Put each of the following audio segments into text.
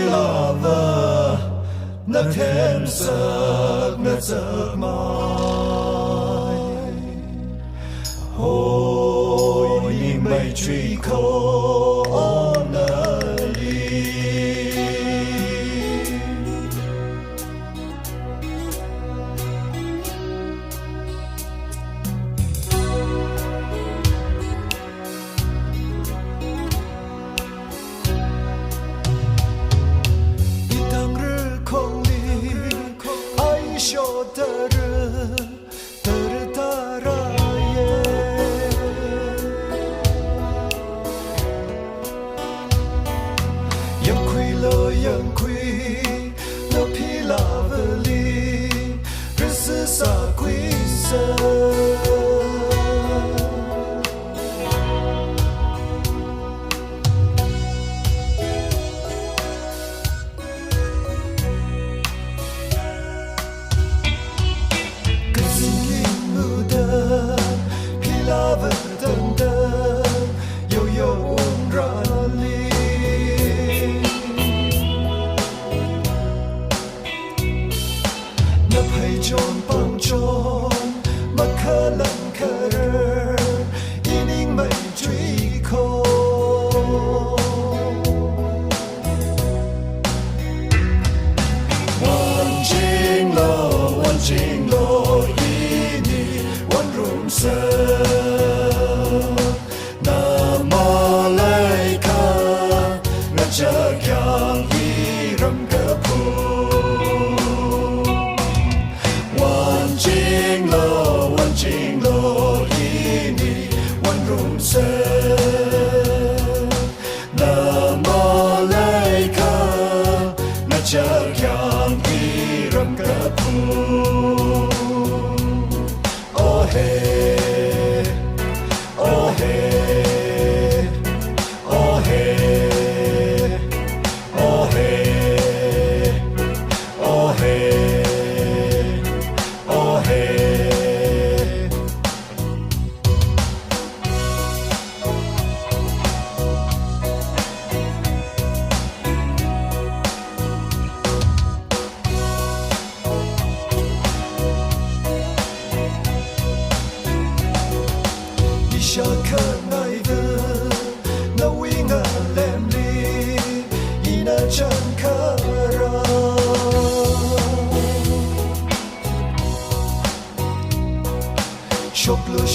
Lava na thêm giấc na giấc mai hồi mây truy khô nơi yang quy nó phi là vợ ly rất sự xa quý sơ cái gì mưu đơ phi là vợ tân đơ yo yo uống ra ly John bang John mất khờ lần khờ rơ yên yên mây truy khô one jing lo ini one room sơ na malaika na cha kyang hi ram ka pu Jing lo ini one room se na malaika na cha kyang hi ram ka pu oh hey oh hey oh hey oh hey oh hey oh hey Isha kanai vơ na winga lemli ina chankara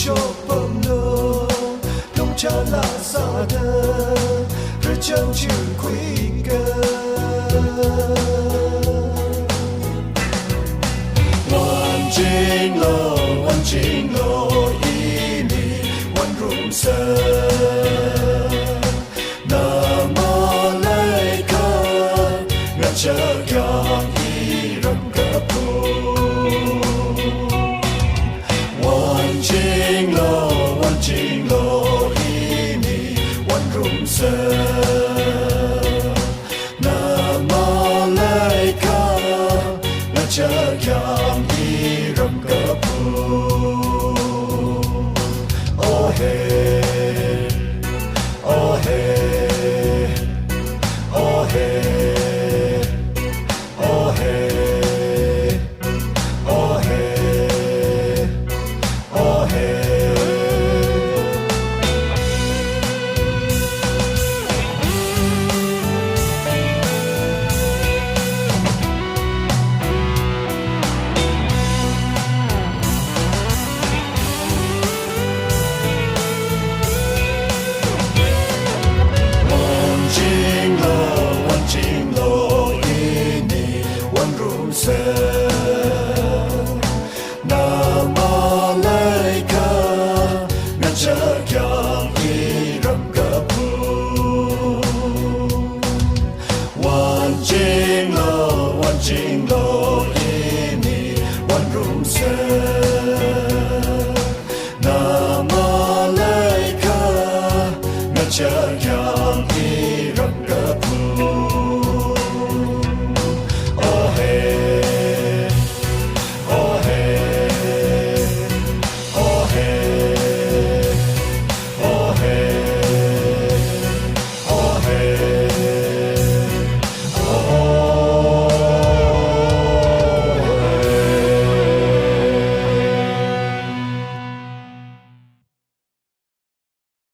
shop bam no dong cha la sa de re chang chu quy ge one jing lo sơ na malaika nga cha kyang hi ram ka pu one jing lo ini one room sơ na malaika nga cha kyang hi ram ka pu oh hey oh hey oh hey oh hey oh hey oh hey na malaika nga cha kyang